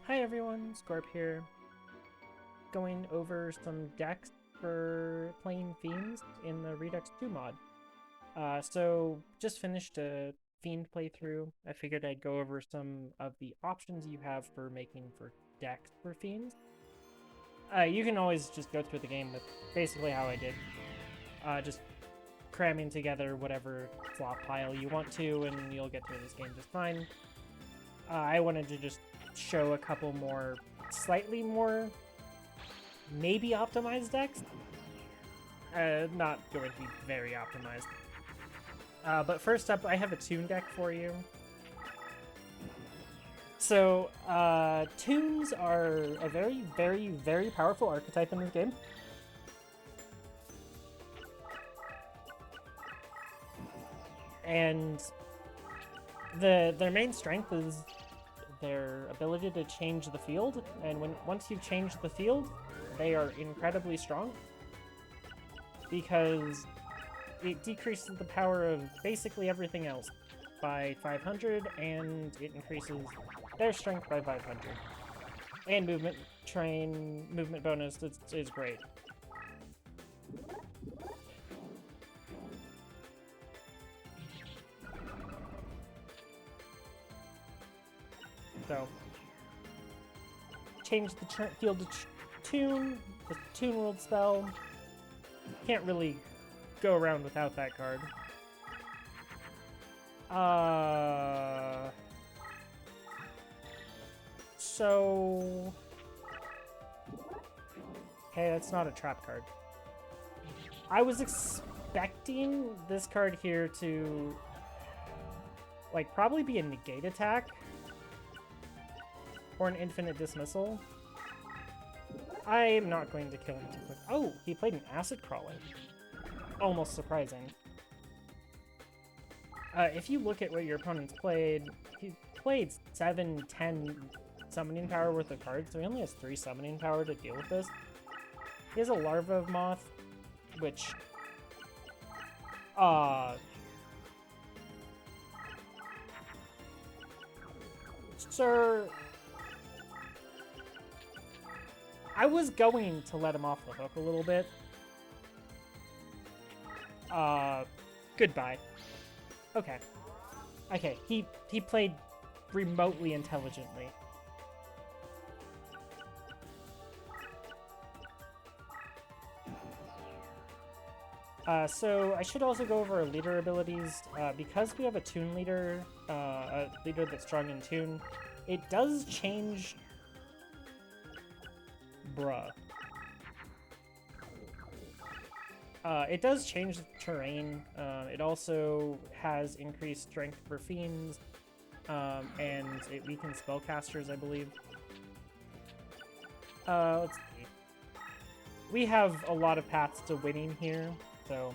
Hi everyone, Scorp here, going over some decks for playing Fiends in the Redux 2 mod. So just finished a Fiend playthrough. I figured I'd go over some of the options you have for making for decks for Fiends. You can always just go through the game with basically how I did. Just cramming together whatever flop pile you want to, and you'll get through this game just fine. I wanted to just show a couple more, slightly more, maybe optimized decks. Not going to be very optimized. But first up, I have a Toon deck for you. So, Toons are a very, very, very powerful archetype in this game. And their main strength is their ability to change the field, and once you've changed the field, they are incredibly strong because it decreases the power of basically everything else by 500, and it increases their strength by 500. And movement bonus is great. So, change the field to Toon, the Toon World spell. Can't really go around without that card. So... Okay, that's not a trap card. I was expecting this card here to, like, probably be a negate attack. Or an infinite dismissal. I'm not going to kill him too quick. Oh, he played an acid crawler. Almost surprising. If you look at what your opponent's played, he played 7, 10 summoning power worth of cards, so he only has 3 summoning power to deal with this. He has a Larva of Moth, which... Sir... I was going to let him off the hook a little bit. Goodbye. Okay. Okay, he played remotely intelligently. So I should also go over our leader abilities. Because we have a Toon leader, a leader that's strong in Toon, it does change... Bruh. It does change the terrain. It also has increased strength for Fiends, and it weakens spellcasters, I believe. Let's see. We have a lot of paths to winning here, so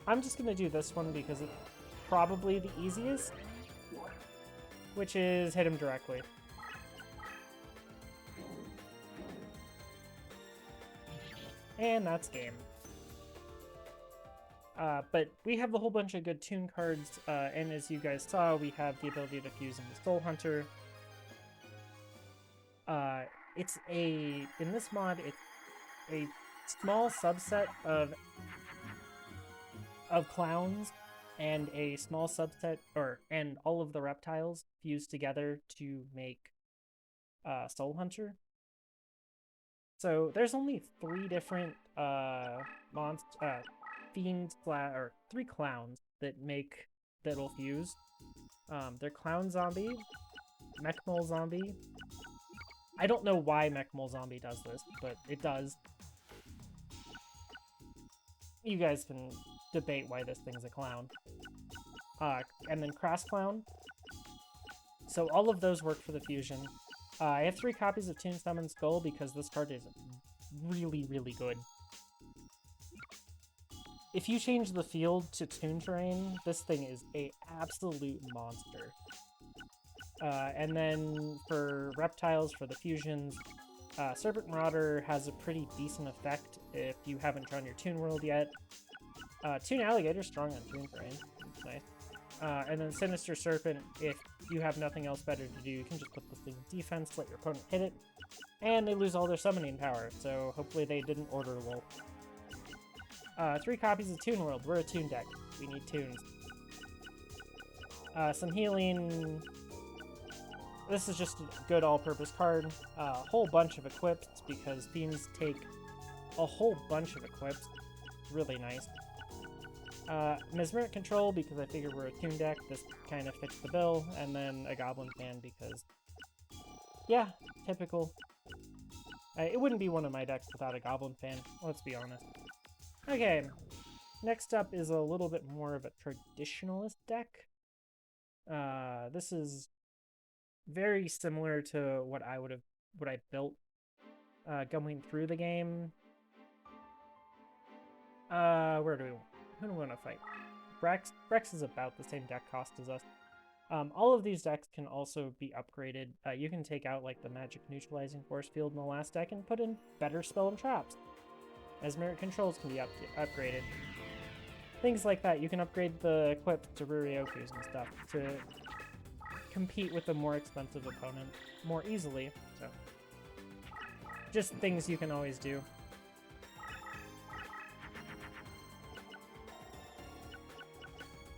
I'm just going to do this one because it's probably the easiest, which is hit him directly. And that's game. But we have a whole bunch of good Toon cards, and as you guys saw, we have the ability to fuse into Soul Hunter. In this mod, it's a small subset of clowns and a small subset, and all of the reptiles fused together to make Soul Hunter. So there's only 3 different fiends, or 3 clowns that'll fuse. They're Clown Zombie, Mech Mole Zombie. I don't know why Mech Mole Zombie does this, but it does. You guys can debate why this thing's a clown. And then Crass Clown. So all of those work for the fusion. I have 3 copies of Toon Summon Skull because this card is really, really good. If you change the field to Toon terrain, this thing is an absolute monster. And then for reptiles, for the fusions, Serpent Marauder has a pretty decent effect if you haven't drawn your Toon World yet. Toon Alligator strong on Toon terrain. Nice. And then Sinister Serpent, if you have nothing else better to do, you can just put this thing in defense, let your opponent hit it, and they lose all their summoning power, so hopefully they didn't order wool. 3 copies of Toon World. We're a Toon deck. We need tunes. Some healing. This is just a good all-purpose card. A whole bunch of equips, because Fiends take a whole bunch of equips. Really nice. Mesmeric Control, because I figure we're a Toon deck. This kind of fits the bill. And then a Goblin Fan, because... yeah, typical. It wouldn't be one of my decks without a Goblin Fan, let's be honest. Okay, next up is a little bit more of a traditionalist deck. This is very similar to what I built going through the game. Who do we want to fight? Brex. Brex is about the same deck cost as us. All of these decks can also be upgraded. You can take out like the Magic Neutralizing Force Field in the last deck and put in better spell and traps. Mesmeric Controls can be upgraded. Things like that. You can upgrade the equip to Ruriokus and stuff to compete with a more expensive opponent more easily. So, just things you can always do.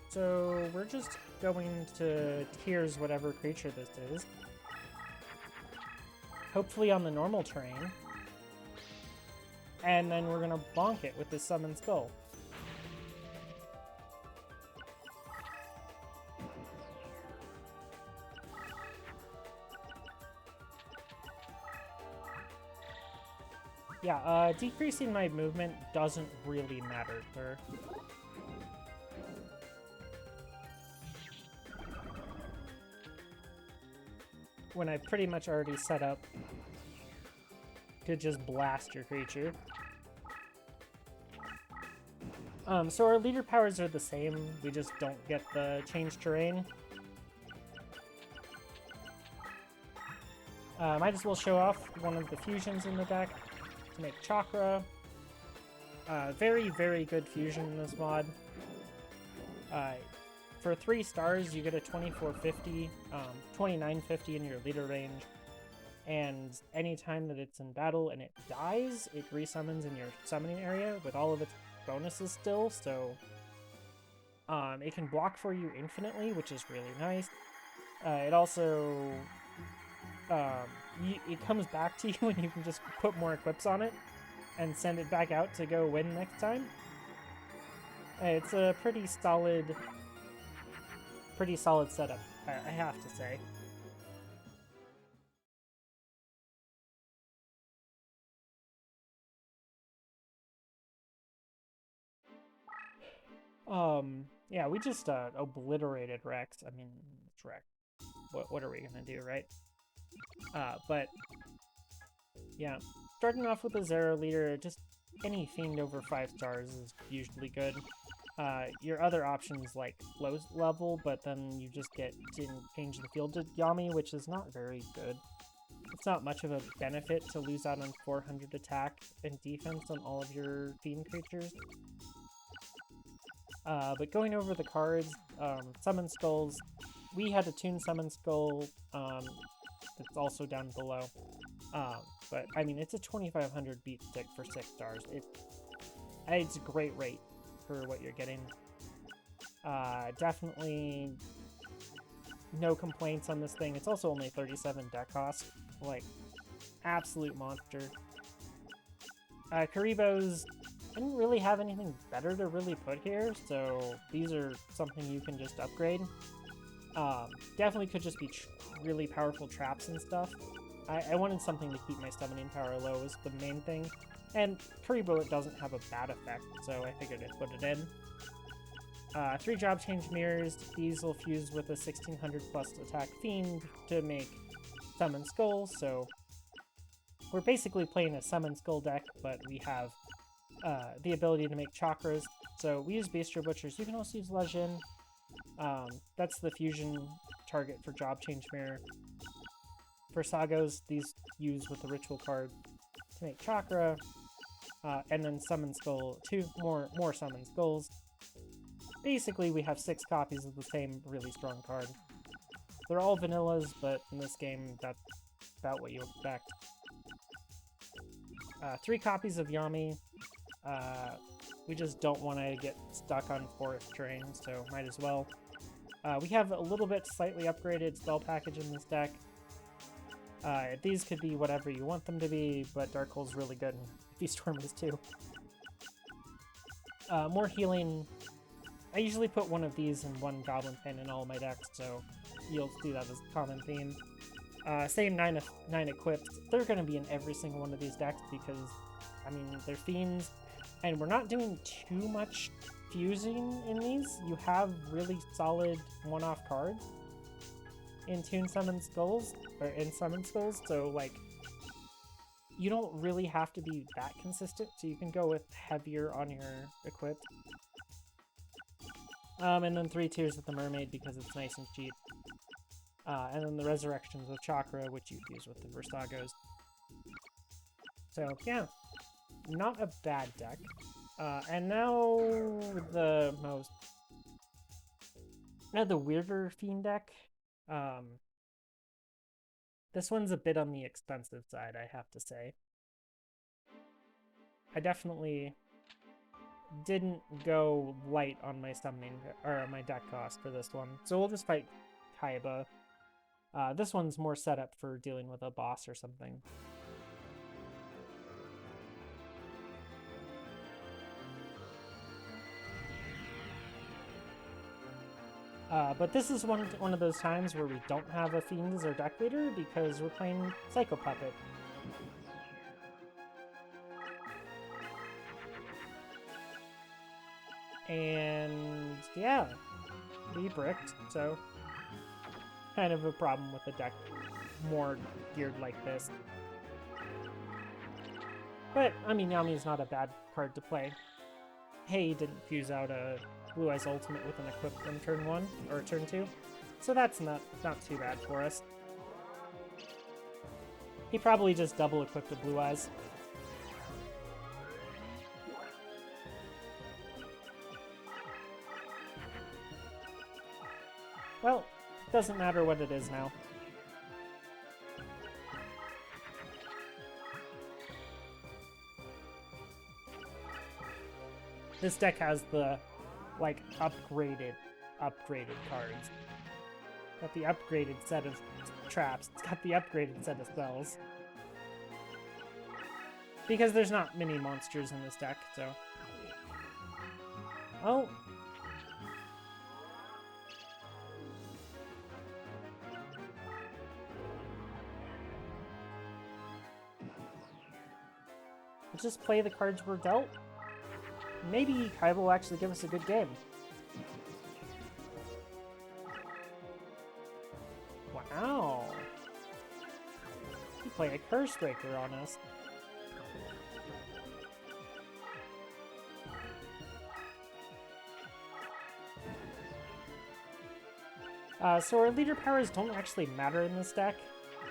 So we're just going to Tears whatever creature this is. Hopefully on the normal terrain. And then we're going to bonk it with this Summon Skull. Yeah, decreasing my movement doesn't really matter for... when I've pretty much already set up to just blast your creature. So our leader powers are the same, we just don't get the change terrain. Might as well show off one of the fusions in the deck to make Chakra. Very, very good fusion in this mod. For 3 stars, you get a 2450, 2950 in your leader range, and anytime that it's in battle and it dies, it resummons in your summoning area with all of its bonuses still, so it can block for you infinitely, which is really nice. It also, it comes back to you and you can just put more equips on it and send it back out to go win next time. It's a pretty solid setup, I have to say. Yeah, we just obliterated Rex. I mean, it's Rex. What are we gonna do, right? But yeah, starting off with a Zero leader, just any Fiend over 5 stars is usually good. Your other options like low level, but then you just get to change the field to Yami, which is not very good. It's not much of a benefit to lose out on 400 attack and defense on all of your Fiend creatures. But going over the cards, Summon Skulls, we had a Toon Summon Skull, that's also down below. But, I mean, it's a 2500 beat stick for 6 stars. It's a great rate for what you're getting. Definitely no complaints on this thing. It's also only 37 deck cost. Like, absolute monster. Karibos, I didn't really have anything better to really put here, so these are something you can just upgrade. Definitely could just be really powerful traps and stuff. I wanted something to keep my summoning power low was the main thing. And Karibo, it doesn't have a bad effect, so I figured I'd put it in. 3 job change mirrors. These will fuse with a 1600 plus attack Fiend to make Summon Skull, so we're basically playing a Summon Skull deck, but we have the ability to make Chakras. So we use Bestial Butchers. You can also use Legend. That's the fusion target for job change mirror. For Sagos, these use with the ritual card to make Chakra, and then Summon Skull, 2 more Summon Skulls. basically we have 6 copies of the same really strong card. They're all vanillas, but in this game, that's about what you expect. 3 copies of Yami. We just don't want to get stuck on forest terrain, so might as well. We have a little bit slightly upgraded spell package in this deck. These could be whatever you want them to be, but Dark Hole's really good, and Feast Storm is too. More healing. I usually put one of these and 1 Goblin Pin in all my decks, so you'll see that as a common theme. Same 9 equips. They're going to be in every single one of these decks because, I mean, they're Fiends, and we're not doing too much fusing in these. You have really solid one-off cards in Toon Summon Skulls, or in Summon Skulls, so, like, you don't really have to be that consistent, so you can go with heavier on your equip. And then 3 tiers with the Mermaid because it's nice and cheap. And then the Resurrections with Chakra, which you fuse with the Versagos. So, yeah. Not a bad deck. And now the most... Now the weirder Fiend deck. This one's a bit on the expensive side, I have to say. I definitely didn't go light on my summoning, or my deck cost for this one. So we'll just fight Kaiba. This one's more set up for dealing with a boss or something. But this is one of those times where we don't have a Fiend as our deck leader because we're playing Psycho Puppet. And yeah, we bricked, so kind of a problem with the deck more geared like this. But, I mean, Yami's not a bad card to play. Hey, didn't fuse out a Blue Eyes Ultimate with an equip from turn 1, or turn 2. So that's not too bad for us. He probably just double equipped a Blue Eyes. Well, doesn't matter what it is now. This deck has the, like, upgraded cards. Got the upgraded set of traps. It's got the upgraded set of spells. Because there's not many monsters in this deck, so... Oh! Just play the cards we're dealt. Maybe Kaiba will actually give us a good game. Wow. You play a Curse Breaker on us. So our leader powers don't actually matter in this deck.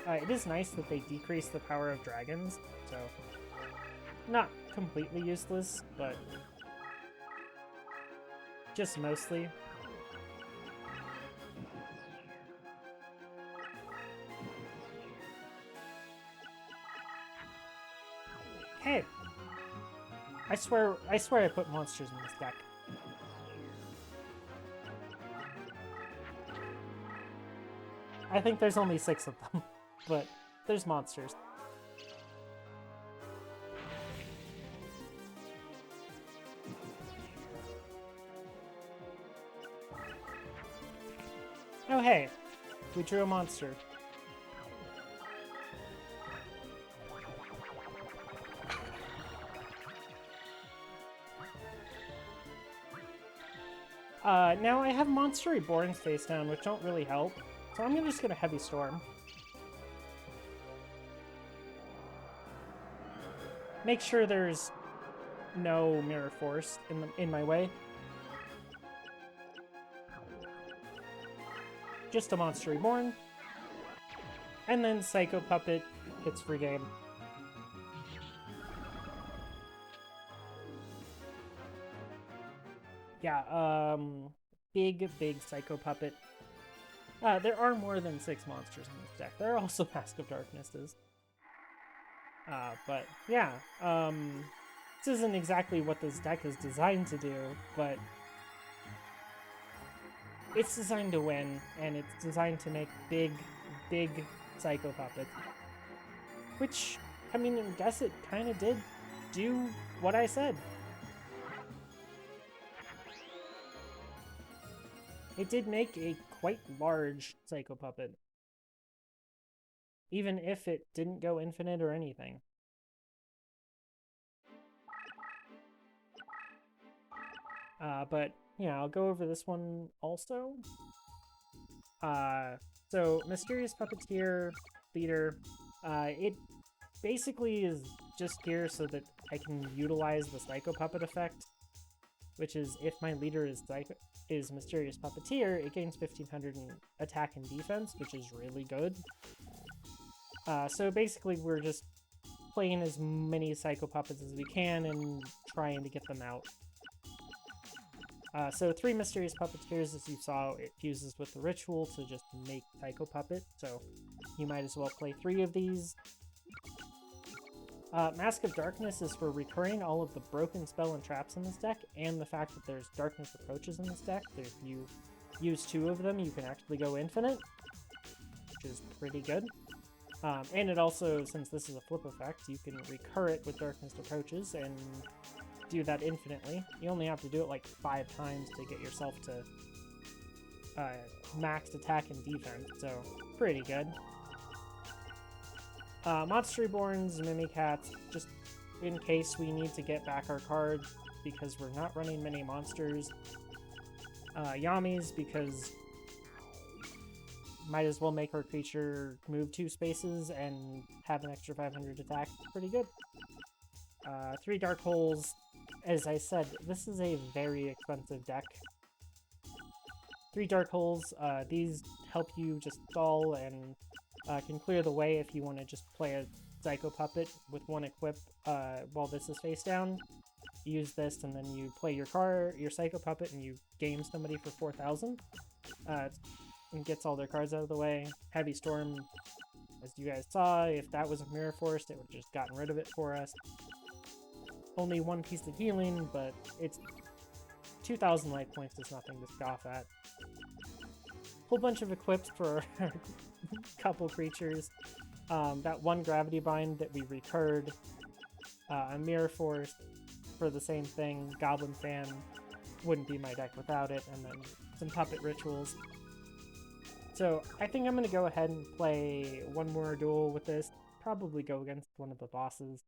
It is nice that they decrease the power of dragons, so... Not completely useless, but just mostly. Hey! I swear I put monsters in this deck. I think there's only 6 of them, but there's monsters. Oh hey, we drew a monster. Now I have Monster Reborns face down, which don't really help, so I'm just gonna Heavy Storm. Make sure there's no Mirror Force in my way. Just a Monster Reborn. And then Psycho Puppet hits for game. Yeah, big Psycho Puppet. There are more than 6 monsters in this deck. There are also Mask of Darknesses. But yeah, this isn't exactly what this deck is designed to do, but it's designed to win, and it's designed to make big Psycho Puppets. Which, I mean, I guess it kind of did do what I said. It did make a quite large Psycho Puppet. Even if it didn't go infinite or anything. But, yeah, I'll go over this one also. So, Mysterious Puppeteer Leader, it basically is just here so that I can utilize the Psycho Puppet effect, which is if my leader is Mysterious Puppeteer, it gains 1500 in attack and defense, which is really good. So basically we're just playing as many Psycho Puppets as we can and trying to get them out. So 3 Mysterious Puppeteers, as you saw, it fuses with the Ritual to just make Psycho Puppet, so you might as well play 3 of these. Mask of Darkness is for recurring all of the broken spell and traps in this deck, and the fact that there's Darkness Approaches in this deck. If you use 2 of them, you can actually go infinite, which is pretty good. And it also, since this is a flip effect, you can recur it with Darkness Approaches and do that infinitely. You only have to do it like 5 times to get yourself to maxed attack and defense, so pretty good. Monster Reborns, Mimikats, just in case we need to get back our cards because we're not running many monsters. Yamis, because might as well make our creature move 2 spaces and have an extra 500 attack. Pretty good. 3 Dark Holes. As I said, this is a very expensive deck. 3 Dark Holes, these help you just stall and can clear the way if you want to just play a Psycho Puppet with 1 equip while this is face down. Use this and then you play your Psycho Puppet and you game somebody for 4,000. And gets all their cards out of the way. Heavy Storm, as you guys saw, if that was a Mirror Force, it would have just gotten rid of it for us. Only 1 piece of healing, but it's 2,000 life points is nothing to scoff at. Whole bunch of equips for a couple creatures. That 1 Gravity Bind that we recurred. A Mirror Force for the same thing. Goblin Fan wouldn't be my deck without it. And then some Puppet Rituals. So I think I'm going to go ahead and play 1 more duel with this. Probably go against one of the bosses.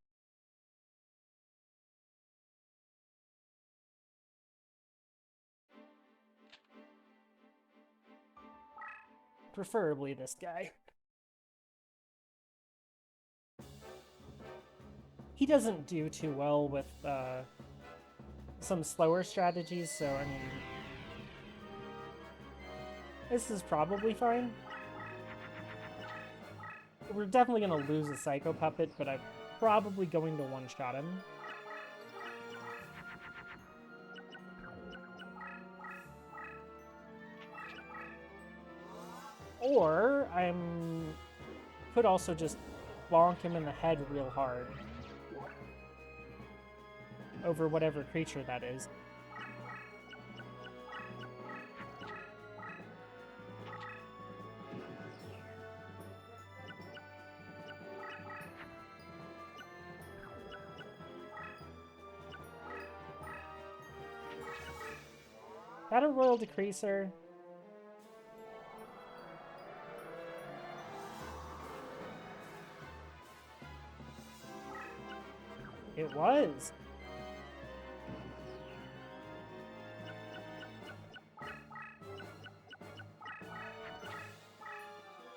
Preferably this guy. He doesn't do too well with some slower strategies, so I mean, this is probably fine. We're definitely going to lose a Psycho Puppet, but I'm probably going to one-shot him. Or I could also just bonk him in the head real hard. Over whatever creature that is. Is that a Royal Decreaser? It was.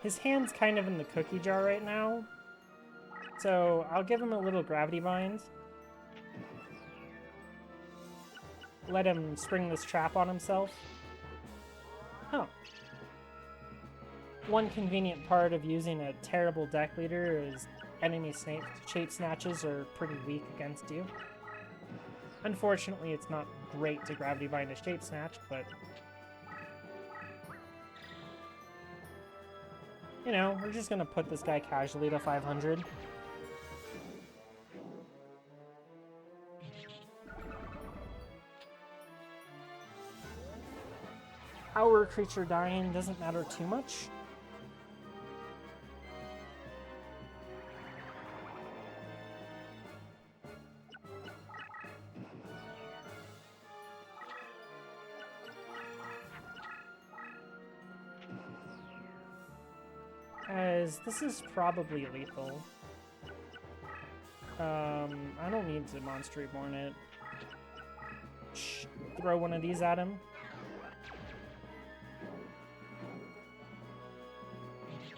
His hand's kind of in the cookie jar right now. So I'll give him a little Gravity Bind. Let him spring this trap on himself. Huh. One convenient part of using a terrible deck leader is enemy Shape Snatches are pretty weak against you. Unfortunately, it's not great to Gravity Bind a Shape Snatch, but you know, we're just gonna put this guy casually to 500. Our creature dying doesn't matter too much. As this is probably lethal. I don't need to Monster Reborn it. Throw one of these at him.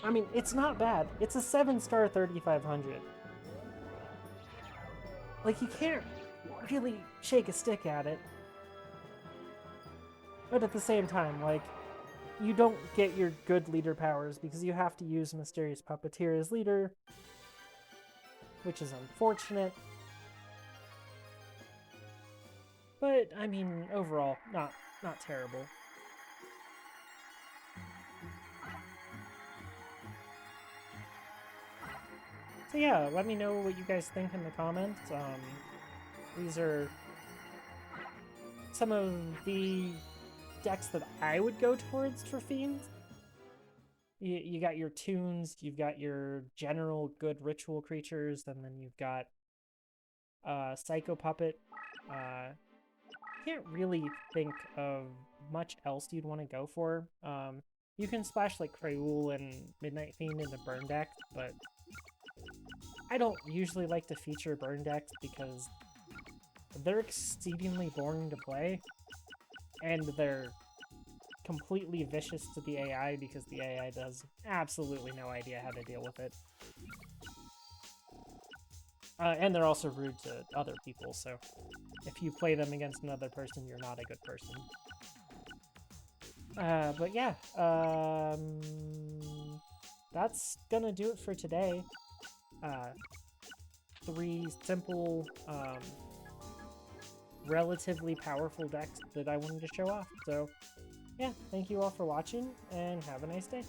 I mean, it's not bad. It's a 7-star 3500. Like, you can't really shake a stick at it. But at the same time, like, you don't get your good leader powers because you have to use Mysterious Puppeteer as leader, which is unfortunate. But, I mean, overall, not terrible. So yeah, let me know what you guys think in the comments. These are some of the decks that I would go towards for Fiend. You got your tunes, you've got your general good ritual creatures, and then you've got Psycho Puppet. Can't really think of much else you'd want to go for. You can splash like Kreul and Midnight Fiend in the burn deck, but I don't usually like to feature burn decks because they're exceedingly boring to play, and they're completely vicious to the AI because the AI does absolutely no idea how to deal with it. And they're also rude to other people, so if you play them against another person, you're not a good person. But yeah, that's gonna do it for today. 3 simple, relatively powerful decks that I wanted to show off. So yeah, thank you all for watching, and have a nice day.